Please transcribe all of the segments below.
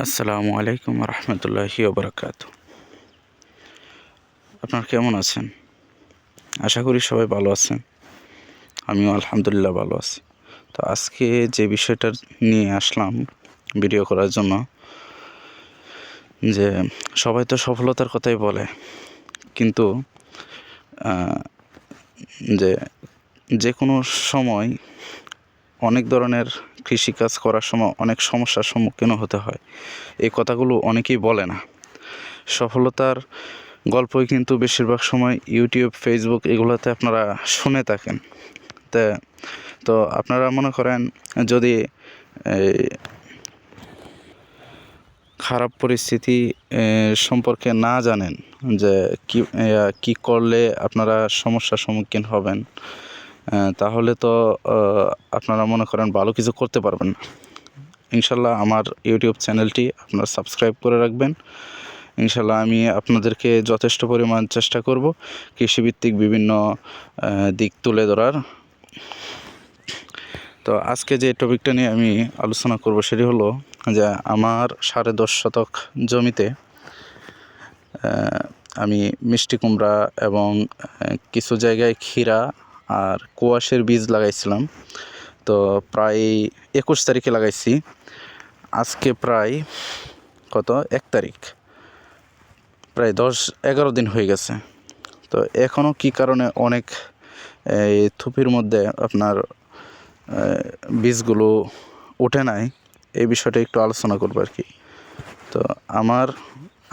আসসালামু আলাইকুম রহমতুল্লাহি ওবরাকাত। আপনার কেমন আছেন? আশা করি সবাই ভালো আছেন। আমিও আলহামদুলিল্লাহ ভালো আছি। তো আজকে যে বিষয়টা নিয়ে আসলাম ভিডিও করার জন্য, যে সবাই তো সফলতার কথাই বলে, কিন্তু যে যে কোনো সময় অনেক ধরনের কৃষিকাজ করার সময় অনেক সমস্যার সম্মুখীন হতে হয়। এই কথাগুলো অনেকেই বলে না। সফলতার গল্পই কিন্তু বেশিরভাগ সময় ইউটিউব, ফেসবুক এগুলোতে আপনারা শুনে থাকেন। তো আপনারা মনে করেন, যদি এই খারাপ পরিস্থিতি সম্পর্কে না জানেন, যে কি করলে আপনারা সমস্যার সম্মুখীন হবেন, তাহলে তো আপনারা মনে করেন ভালো কিছু করতে পারবেন না। ইনশাল্লাহ আমার ইউটিউব চ্যানেলটি আপনারা সাবস্ক্রাইব করে রাখবেন। ইনশাল্লাহ আমি আপনাদেরকে যথেষ্ট পরিমাণ চেষ্টা করব কৃষিভিত্তিক বিভিন্ন দিক তুলে ধরার। তো আজকে যে টপিকটা নিয়ে আমি আলোচনা করব সেটি হলো যে আমার 10.5 শতক জমিতে আমি মিষ্টি কুমড়া এবং কিছু জায়গায় ক্ষীরা আর কোয়াশের বীজ লাগাইছিলাম। তো প্রায় 21 তারিখে লাগাইছি। আজকে প্রায় 1 তারিখ, প্রায় 10-11 দিন হয়ে গেছে। তো এখনও কি কারণে অনেক এই থুপির মধ্যে আপনার বীজগুলো ওঠে নাই, এই বিষয়টা একটু আলোচনা করবো আর কি। তো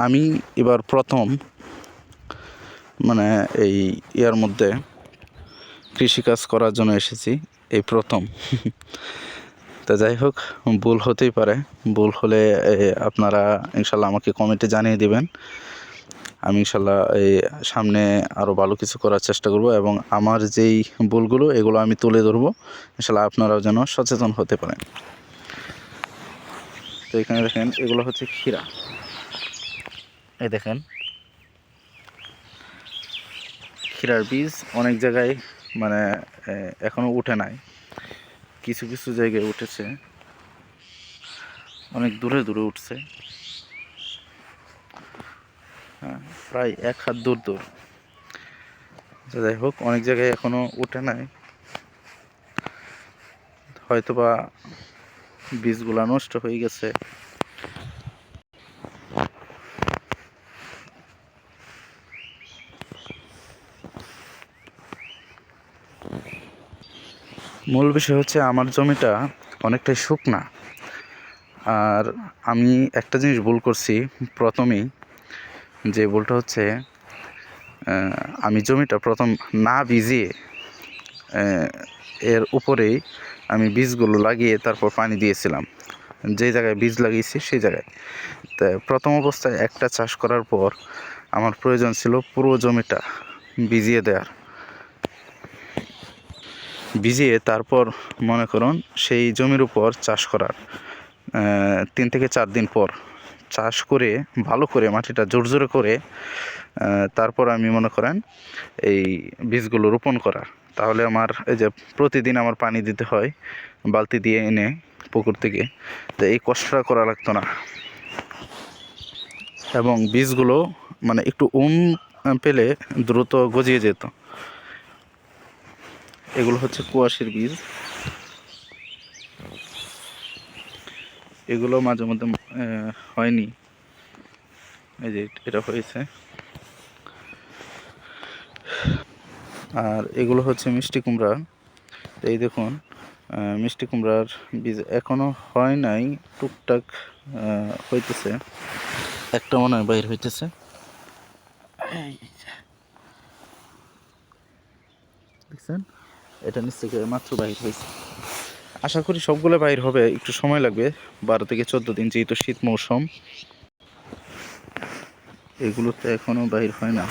আমি এবার প্রথম এই ইয়ার মধ্যে কৃষিকাজ করার জন্য এসেছি, এই প্রথম। তো যাই হোক, ভুল হতেই পারে। ভুল হলে আপনারা ইনশাল্লাহ আমাকে কমেন্টে জানিয়ে দিবেন। আমি ইনশাল্লাহ সামনে আরও ভালো কিছু করার চেষ্টা করব, এবং আমার যেই ভুলগুলো এগুলো আমি তুলে ধরবো। ইনশাল্লাহ আপনারাও যেন সচেতন হতে পারেন। তো এখানে দেখেন, এগুলো হচ্ছে ক্ষীরা। এই দেখেন, ক্ষীরার বীজ অনেক জায়গায় এখনও উঠে নাই, কিছু কিছু জায়গায় উঠেছে, অনেক দূরে দূরে উঠছে। হ্যাঁ, প্রায় 1 হাত দূর দূর। যাই হোক, অনেক জায়গায় এখনও উঠে নাই, হয়তোবা বীজগুলা নষ্ট হয়ে গেছে। মূল বিষয় হচ্ছে আমার জমিটা অনেকটাই শুকনা। আর আমি একটা জিনিস ভুল করছি প্রথমেই, যে ভুলটা হচ্ছে আমি জমিটা প্রথম না ভিজিয়ে এর উপরেই আমি বীজগুলো লাগিয়ে তারপর পানি দিয়েছিলাম। যে জায়গায় বীজ লাগিয়েছি সেই জায়গায়। তা প্রথম অবস্থায় একটা চাষ করার পর আমার প্রয়োজন ছিল পুরো জমিটা ভিজিয়ে দেওয়ার। ভিজিয়ে তারপর মনে করুন সেই জমির উপর চাষ করার 3 থেকে 4 দিন পর চাষ করে ভালো করে মাটিটা জোরজোরে করে তারপর আমি মনে করেন এই বীজগুলো রোপণ করার। তাহলে আমার এই যে প্রতিদিন আমার পানি দিতে হয় বালতি দিয়ে এনে পুকুর থেকে, তো এই কষ্টটা করা লাগতো না, এবং বীজগুলো একটু পেলে দ্রুত গজিয়ে যেত। এগুলো হচ্ছে কোয়াশের বীজ। এগুলো মাঝে মধ্যে হয়নি, এই যে এটা হয়েছে। আর এগুলো হচ্ছে মিষ্টি কুমড়া। এই দেখুন, মিষ্টি কুমড়ার বীজ এখনো হয় নাই, টুকটাক হইতেছে, একটা মনে হয় বাইর হইতেছে। দেখছেন, এটা নিশ্চয় মাত্র বাইর হয়েছে। আশা করি সবগুলো বাইর হবে, একটু সময় লাগবে, 12 থেকে 14 দিন, যেহেতু শীত মৌসুম। এগুলোতে এখনো বাইর হয় না।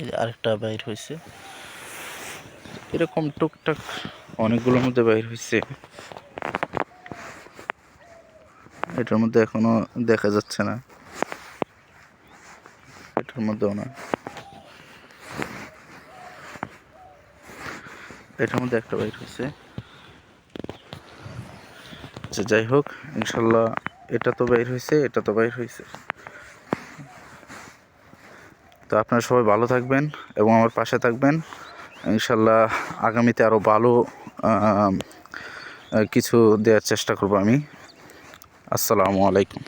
এই আরেকটা বাইর হয়েছে, এরকম টুকটাক অনেকগুলোর মধ্যে বাইর হয়েছে। এটার মধ্যে এখনো দেখা যাচ্ছে না, এটার মধ্যেও না। এটার মধ্যে একটা বাইর হয়েছে। আচ্ছা যাই হোক, ইনশাল্লাহ এটা তো বাইর হয়েছে, এটা তো বাইর হয়েছে। তো আপনারা সবাই ভালো থাকবেন এবং আমার পাশে থাকবেন। ইনশাল্লাহ আগামীতে আরও ভালো কিছু দেওয়ার চেষ্টা করব আমি। আসসালামু আলাইকুম।